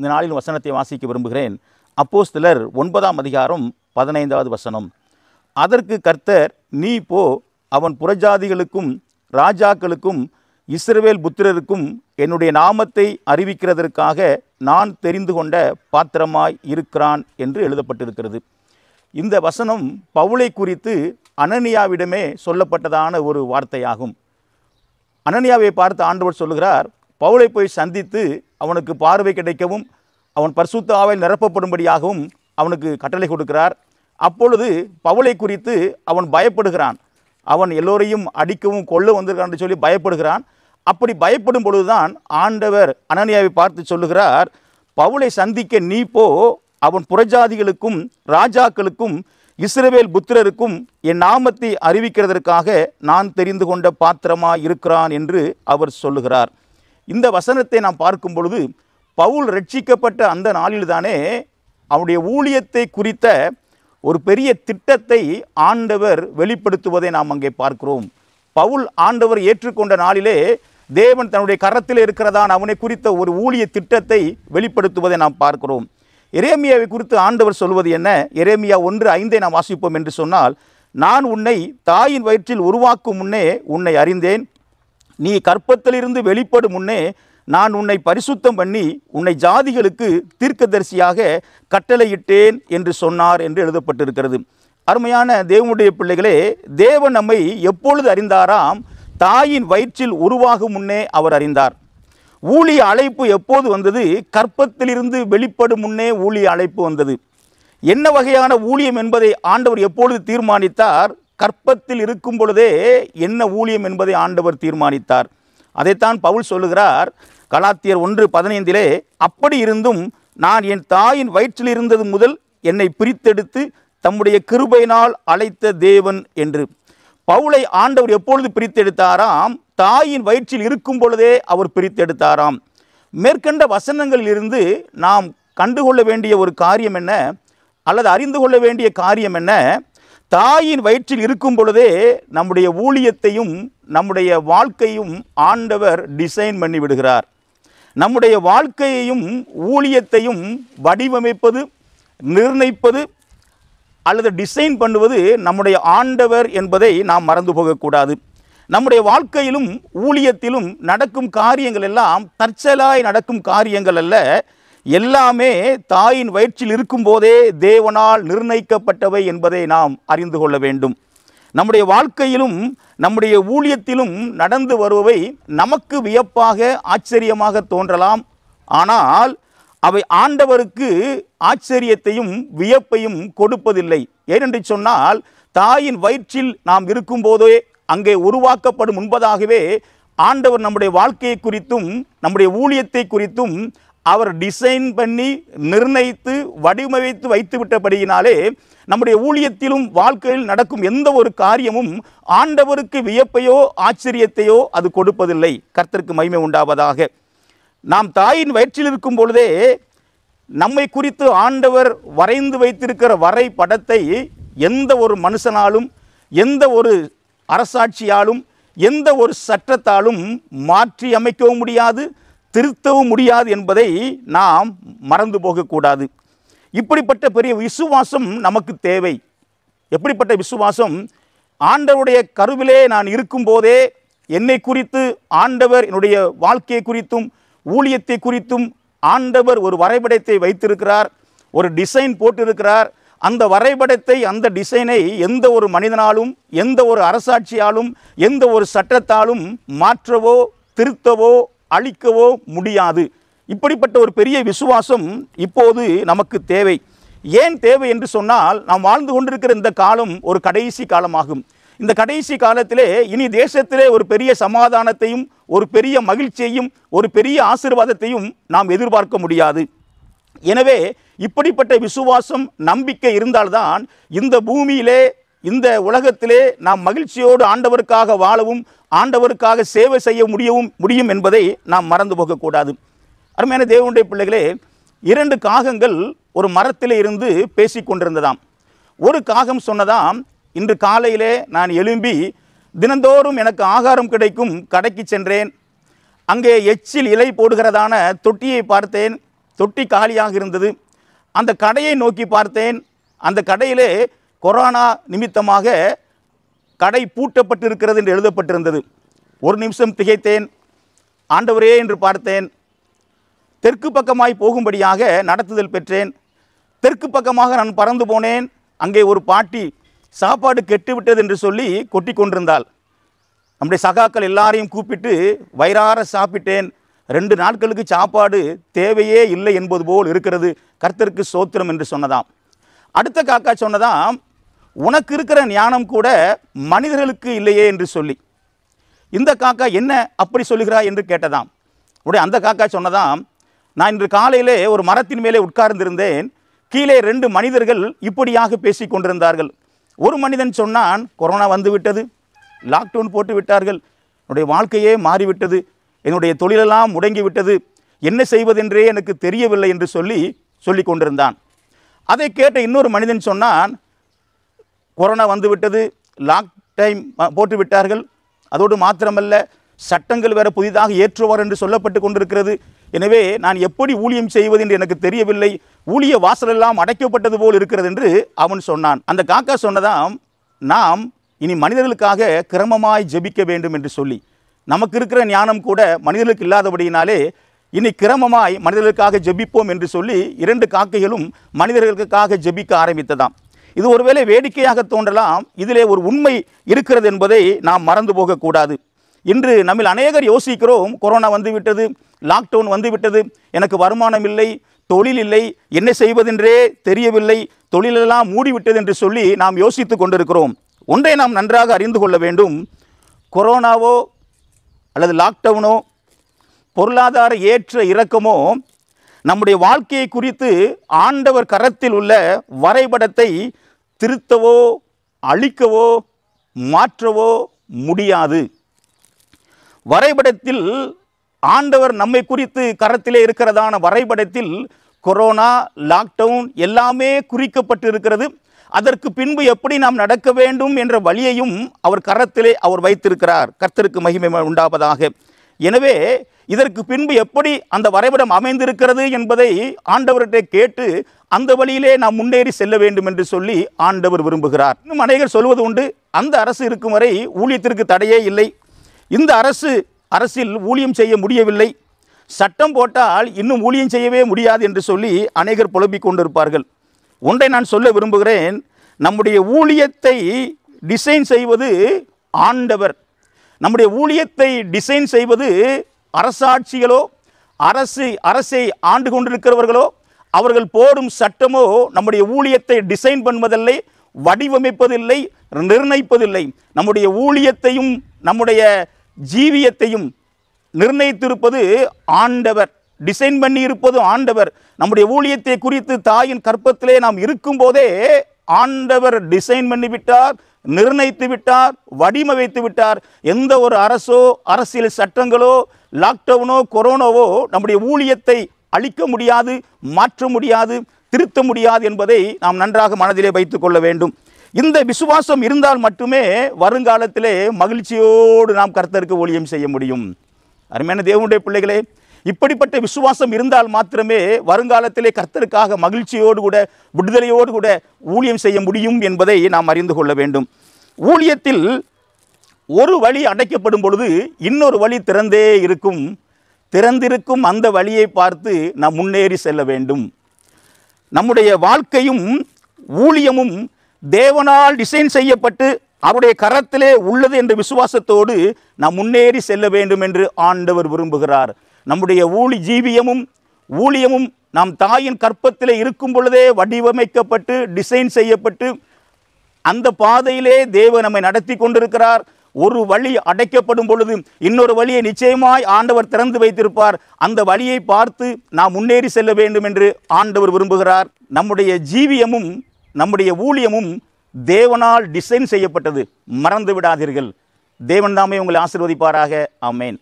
இந்த நாளில் வசனத்தை வாசிக்க விரும்புகிறேன். அப்போஸ்தலர் 9ஆம் அதிகாரம் 15வது வசனம். அதற்கு கர்த்தர், நீ போ, அவன் புறஜாதிகளுக்கும் ராஜாக்களுக்கும் இஸ்ரவேல் புத்திரருக்கும் என்னுடைய நாமத்தை அறிவிக்கிறதற்காக நான் தெரிந்து கொண்ட பாத்திரமாய் இருக்கிறான் என்று எழுதப்பட்டிருக்கிறது. இந்த வசனம் பவுலை குறித்து அனனியாவிடமே சொல்லப்பட்டதான ஒரு வார்த்தையாகும். அனனியாவை பார்த்து ஆண்டவர் சொல்லுகிறார், பவுலை போய் சந்தித்து அவனுக்கு பார்வை கிடைக்கவும் அவன் பரிசுத்த ஆவியால் நிரப்பப்படும்படியாகவும் அவனுக்கு கட்டளை கொடுக்கிறார். அப்பொழுது பவுலை குறித்து அவன் பயப்படுகிறான். அவன் எல்லோரையும் அடிக்கவும் கொல்ல வந்திருக்கான் என்று சொல்லி பயப்படுகிறான். அப்படி பயப்படும் பொழுதுதான் ஆண்டவர் அனனியாவை பார்த்து சொல்லுகிறார், பவுலை சந்திக்க நீ போ, அவன் புறஜாதிகளுக்கும் ராஜாக்களுக்கும் இஸ்ரவேல் புத்திரருக்கும் என் நாமத்தை அறிவிக்கிறதற்காக நான் தெரிந்து கொண்ட பாத்திரமாய் இருக்கிறான் என்று அவர் சொல்லுகிறார். இந்த வசனத்தை நாம் பார்க்கும் பொழுது பவுல் ரட்சிக்கப்பட்ட அந்த நாளில்தானே அவனுடைய ஊழியத்தை குறித்த ஒரு பெரிய திட்டத்தை ஆண்டவர் வெளிப்படுத்துவதை நாம் அங்கே பார்க்கிறோம். பவுல் ஆண்டவர் ஏற்றுக்கொண்ட நாளிலே தேவன் தன்னுடைய கரத்தில் இருக்கிறதான் அவனை குறித்த ஒரு ஊழிய திட்டத்தை வெளிப்படுத்துவதை நாம் பார்க்கிறோம். எரேமியாவை குறித்து ஆண்டவர் சொல்வது என்ன? எரேமியா 1:5 நாம் வாசிப்போம் என்று சொன்னால், நான் உன்னை தாயின் வயிற்றில் உருவாக்கும் முன்னே உன்னை அறிந்தேன், நீ கற்பத்திலிருந்து வெளிப்படும் முன்னே நான் உன்னை பரிசுத்தம் பண்ணி உன்னை ஜாதிகளுக்கு தீர்க்கதரிசியாக கட்டளையிட்டேன் என்று சொன்னார் என்று எழுதப்பட்டிருக்கிறது. அருமையான தேவனுடைய பிள்ளைகளே, தேவன் நம்மை எப்பொழுது அறிந்தாராம்? தாயின் வயிற்றில் உருவாகும் முன்னே அவர் அறிந்தார். ஊழிய அழைப்பு எப்போது வந்தது? கற்பத்திலிருந்து வெளிப்படும் முன்னே ஊழிய அழைப்பு வந்தது. என்ன வகையான ஊழியம் என்பதை ஆண்டவர் எப்பொழுது தீர்மானித்தார்? கற்பத்தில் இருக்கும் பொழுதே என்ன ஊழியம் என்பதை ஆண்டவர் தீர்மானித்தார். அதைத்தான் பவுல் சொல்லுகிறார் கலாத்தியர் 1:15, அப்படி இருந்தும் நான் என் தாயின் வயிற்றில் இருந்தது முதல் என்னை பிரித்தெடுத்து தம்முடைய கிருபையினால் அழைத்த தேவன் என்று. பவுலை ஆண்டவர் எப்பொழுது பிரித்தெடுத்தாராம்? தாயின் வயிற்றில் இருக்கும் பொழுதே அவர் பிரித்தெடுத்தாராம். மேற்கண்ட வசனங்களிலிருந்து நாம் கண்டுகொள்ள வேண்டிய ஒரு காரியம் என்ன, அல்லது அறிந்து கொள்ள வேண்டிய காரியம் என்ன? தாயின் வயிற்றில் இருக்கும் பொழுதே நம்முடைய ஊழியத்தையும் நம்முடைய வாழ்க்கையும் ஆண்டவர் டிசைன் பண்ணி விடுகிறார். நம்முடைய வாழ்க்கையையும் ஊழியத்தையும் வடிவமைப்பது, நிர்ணயிப்பது அல்லது டிசைன் பண்ணுவது நம்முடைய ஆண்டவர் என்பதை நாம் மறந்து போகக்கூடாது. நம்முடைய வாழ்க்கையிலும் ஊழியத்திலும் நடக்கும் காரியங்கள் எல்லாம் தற்செயலாய் நடக்கும் காரியங்கள் அல்ல. எல்லாமே தாயின் வயிற்றில் இருக்கும்போதே தேவனால் நிர்ணயிக்கப்பட்டவை என்பதை நாம் அறிந்து கொள்ள வேண்டும். நம்முடைய வாழ்க்கையிலும் நம்முடைய ஊழியத்திலும் நடந்து வருபவை நமக்கு வியப்பாக ஆச்சரியமாக தோன்றலாம். ஆனால் அவை ஆண்டவருக்கு ஆச்சரியத்தையும் வியப்பையும் கொடுப்பதில்லை. ஏனென்று சொன்னால், தாயின் வயிற்றில் நாம் இருக்கும்போதே அங்கே உருவாக்கப்படும் முன்பதாகவே ஆண்டவர் நம்முடைய வாழ்க்கையை குறித்தும் நம்முடைய ஊழியத்தை குறித்தும் அவர் டிசைன் பண்ணி நிர்ணயித்து வடிவமைத்து வைத்து விட்டபடியினாலே நம்முடைய ஊழியத்திலும் வாழ்க்கையில் நடக்கும் எந்த ஒரு காரியமும் ஆண்டவருக்கு வியப்பையோ ஆச்சரியத்தையோ அது கொடுப்பதில்லை. கர்த்தருக்கு மகிமை உண்டாவதாக. நாம் தாயின் வயிற்றில் இருக்கும் பொழுதே நம்மை குறித்து ஆண்டவர் வரைந்து வைத்திருக்கிற வரை படத்தை எந்த ஒரு மனுஷனாலும், எந்த ஒரு அரசாட்சியாலும், எந்த ஒரு சட்டத்தாலும் மாற்றி அமைக்கவும் முடியாது, திருத்தவும் முடியாது என்பதை நாம் மறந்து போகக்கூடாது. இப்படிப்பட்ட பெரிய விசுவாசம் நமக்கு தேவை. எப்படிப்பட்ட விசுவாசம்? ஆண்டவருடைய கருவிலே நான் இருக்கும்போதே என்னை குறித்து ஆண்டவர் என்னுடைய வாழ்க்கையை குறித்தும் ஊழியத்தை குறித்தும் ஆண்டவர் ஒரு வரைபடத்தை வைத்திருக்கிறார், ஒரு டிசைன் போட்டிருக்கிறார். அந்த வரைபடத்தை, அந்த டிசைனை எந்த ஒரு மனிதனாலும், எந்த ஒரு அரசாட்சியாலும், எந்த ஒரு சட்டத்தாலும் மாற்றவோ திருத்தவோ அழிக்கவோ முடியாது. இப்படிப்பட்ட ஒரு பெரிய விசுவாசம் இப்போது நமக்கு தேவை. ஏன் தேவை என்று சொன்னால், நாம் வாழ்ந்து கொண்டிருக்கிற இந்த காலம் ஒரு கடைசி காலமாகும். இந்த கடைசி காலத்திலே இனி தேசத்திலே ஒரு பெரிய சமாதானத்தையும் ஒரு பெரிய மகிழ்ச்சியையும் ஒரு பெரிய ஆசீர்வாதத்தையும் நாம் எதிர்பார்க்க முடியாது. எனவே இப்படிப்பட்ட விசுவாசம், நம்பிக்கை இருந்தால்தான் இந்த பூமியிலே, இந்த உலகத்திலே நாம் மகிழ்ச்சியோடு ஆண்டவருக்காக வாழவும் ஆண்டவருக்காக சேவை செய்ய முடியும் என்பதை நாம் மறந்து போகக்கூடாது. அருமையான தேவனுடைய பிள்ளைகளே, 2 காகங்கள் ஒரு மரத்திலே இருந்து பேசி கொண்டிருந்ததாம். ஒரு காகம் சொன்னதாம், இன்று காலையிலே நான் எழும்பி தினந்தோறும் எனக்கு ஆகாரம் கிடைக்கும் கடைக்கு சென்றேன். அங்கே எச்சில் இலை போடுகிறதான தொட்டியை பார்த்தேன். தொட்டி காலியாக இருந்தது. அந்த கடையை நோக்கி பார்த்தேன். அந்த கடையிலே கொரோனா நிமித்தமாக கடை பூட்டப்பட்டிருக்கிறது என்று எழுதப்பட்டிருந்தது. ஒரு நிமிஷம் திகைத்தேன். ஆண்டவரே என்று பார்த்தேன். தெற்கு பக்கமாய் போகும்படியாக நடத்துதல் பெற்றேன். தெற்கு பக்கமாக நான் பறந்து போனேன். அங்கே ஒரு பாட்டி சாப்பாடு கெட்டுவிட்டது என்று சொல்லி கொட்டி கொண்டிருந்தாள். நம்முடைய சகாக்கள் எல்லாரையும் கூப்பிட்டு வயிறார சாப்பிட்டேன். 2 நாட்களுக்கு சாப்பாடு தேவையே இல்லை என்பது போல் இருக்கிறது, கர்த்தருக்கு ஸ்தோத்திரம் என்று சொன்னதாம். அடுத்த காக்கா சொன்னதாம், உனக்கு இருக்கிற ஞானம் கூட மனிதர்களுக்கு இல்லையே என்று சொல்லி. இந்த காக்கா என்ன அப்படி சொல்லுகிறாய் என்று கேட்டதாம். உடைய அந்த காக்கா சொன்னதாம், நான் இன்று காலையிலே ஒரு மரத்தின் மேலே உட்கார்ந்திருந்தேன். கீழே 2 மனிதர்கள் இப்படியாக பேசி கொண்டிருந்தார்கள். ஒரு மனிதன் சொன்னான், கொரோனா வந்து விட்டது, லாக்டவுன் போட்டு விட்டார்கள், என்னுடைய வாழ்க்கையே மாறிவிட்டது, என்னுடைய தொழிலெல்லாம் முடங்கிவிட்டது, என்ன செய்வதென்றே எனக்கு தெரியவில்லை என்று சொல்லி கொண்டிருந்தான். அதை கேட்ட இன்னொரு மனிதன் சொன்னான், கொரோனா வந்து விட்டது, லாக் டைம் போட்டு விட்டார்கள், அதோடு மாத்திரமல்ல சட்டங்கள் வேறு புதிதாக ஏற்றுவார் என்று சொல்லப்பட்டு கொண்டிருக்கிறது, எனவே நான் எப்படி ஊழியம் செய்வது என்று எனக்கு தெரியவில்லை, ஊழிய வாசலெல்லாம் அடைக்கப்பட்டது போல் இருக்கிறது என்று அவன் சொன்னான். அந்த காக்கா சொன்னதாம், நாம் இனி மனிதர்களுக்காக கிரமமாய் ஜெபிக்க வேண்டும் என்று சொல்லி, நமக்கு இருக்கிற ஞானம் கூட மனிதர்களுக்கு இல்லாதபடியினாலே இனி கிரமமாய் மனிதர்களுக்காக ஜெபிப்போம் என்று சொல்லி 2 காக்கைகளும் மனிதர்களுக்காக ஜெபிக்க ஆரம்பித்ததாம். இது ஒருவேளை வேடிக்கையாக தோன்றலாம், இதிலே ஒரு உண்மை இருக்கிறது என்பதை நாம் மறந்து போகக்கூடாது. இன்று நம்மில் அநேகர் யோசிக்கிறோம், கொரோனா வந்துவிட்டது, லாக்டவுன் வந்துவிட்டது, எனக்கு வருமானம் இல்லை, தொழில் இல்லை, என்ன செய்வதென்றே தெரியவில்லை, தொழிலெல்லாம் மூடிவிட்டது என்று சொல்லி நாம் யோசித்து கொண்டிருக்கிறோம். ஒன்றை நாம் நன்றாக அறிந்து கொள்ள வேண்டும், கொரோனாவோ அல்லது லாக்டவுனோ பொருளாதார ஏற்ற இறக்கமோ நம்முடைய வாழ்க்கையை குறித்து ஆண்டவர் கரத்தில் உள்ள வரைபடத்தை திருத்தவோ அழிக்கவோ மாற்றவோ முடியாது. வரைபடத்தில் ஆண்டவர் நம்மை குறித்து கரத்திலே இருக்கிறதான வரைபடத்தில் கொரோனா, லாக்டவுன் எல்லாமே குறிக்கப்பட்டு இருக்கிறது. அதற்கு பின்பு எப்படி நாம் நடக்க வேண்டும் என்ற வழியையும் அவர் கரத்திலே அவர் வைத்திருக்கிறார். கர்த்தருக்கு மகிமை உண்டாவதாக. எனவே இதற்கு பின்பு எப்படி அந்த வரைபடம் அமைந்திருக்கிறது என்பதை ஆண்டவர்கிட்ட கேட்டு அந்த வழியிலே நாம் முன்னேறி செல்ல வேண்டும் என்று சொல்லி ஆண்டவர் விரும்புகிறார். இன்னும் அநேகர் சொல்வது உண்டு, அந்த அரசு இருக்கும் வரை ஊழியத்திற்கு தடையே இல்லை, இந்த அரசில் ஊழியம் செய்ய முடியவில்லை, சட்டம் போட்டால் இன்னும் ஊழியம் செய்யவே முடியாது என்று சொல்லி அநேகர் புலம்பிக் கொண்டிருப்பார்கள். ஒன்றை நான் சொல்ல விரும்புகிறேன், நம்முடைய ஊழியத்தை டிசைன் செய்வது ஆண்டவர். நம்முடைய ஊழியத்தை டிசைன் செய்வது அரசாட்சிகளோ அரசை ஆண்டு கொண்டிருக்கிறவர்களோ அவர்கள் போடும் சட்டமோ நம்முடைய ஊழியத்தை டிசைன் பண்ணுவதில்லை, வடிவமைப்பதில்லை, நிர்ணயிப்பதில்லை. நம்முடைய ஊழியத்தையும் நம்முடைய ஜீவியத்தையும் நிர்ணயித்திருப்பது ஆண்டவர், டிசைன் பண்ணி இருப்பது ஆண்டவர். நம்முடைய ஊழியத்தை குறித்து தாயின் கற்பத்திலே நாம் இருக்கும் போதே ஆண்டவர் டிசைன் பண்ணிவிட்டார், நிர்ணயித்து விட்டார், வடிவமைத்து விட்டார். எந்த ஒரு அரசோ அரசியல் சட்டங்களோ லாக்டவுனோ கொரோனாவோ நம்முடைய ஊழியத்தை அழிக்க முடியாது, மாற்ற முடியாது, திருத்த முடியாது என்பதை நாம் நன்றாக மனதிலே வைத்துக் கொள்ள வேண்டும். இந்த விசுவாசம் இருந்தால் மட்டுமே வருங்காலத்திலே மகிழ்ச்சியோடு நாம் கர்த்தருக்கு ஊழியம் செய்ய முடியும். அருமையான தேவனுடைய பிள்ளைகளே, இப்படிப்பட்ட விசுவாசம் இருந்தால் மாத்திரமே வருங்காலத்திலே கர்த்தருக்காக மகிழ்ச்சியோடு கூட விடுதலையோடு கூட ஊழியம் செய்ய முடியும் என்பதை நாம் அறிந்து கொள்ள வேண்டும். ஊழியத்தில் ஒரு வழி அடைக்கப்படும் பொழுது இன்னொரு வழி திறந்தே இருக்கும். திறந்திருக்கும் அந்த வழியை பார்த்து நாம் முன்னேறி செல்ல வேண்டும். நம்முடைய வாழ்க்கையும் ஊழியமும் தேவனால் டிசைன் செய்யப்பட்டு அவருடைய கரத்திலே உள்ளது என்ற விசுவாசத்தோடு நாம் முன்னேறி செல்ல வேண்டும் என்று ஆண்டவர் விரும்புகிறார். நம்முடைய ஊழியமும் நாம் தாயின் கற்பத்திலே இருக்கும் பொழுதே வடிவமைக்கப்பட்டு டிசைன் செய்யப்பட்டு அந்த பாதையிலே தேவன் நம்மை நடத்தி கொண்டிருக்கிறார். ஒரு வழி அடைக்கப்படும் பொழுது இன்னொரு வழியை நிச்சயமாய் ஆண்டவர் திறந்து வைத்திருப்பார். அந்த வழியை பார்த்து நாம் முன்னேறி செல்ல வேண்டும் என்று ஆண்டவர் விரும்புகிறார். நம்முடைய ஜீவியமும் நம்முடைய ஊழியமும் தேவனால் டிசைன் செய்யப்பட்டது, மறந்து விடாதீர்கள். தேவன் தாமே உங்களை ஆசீர்வதிப்பாராக. ஆமென்.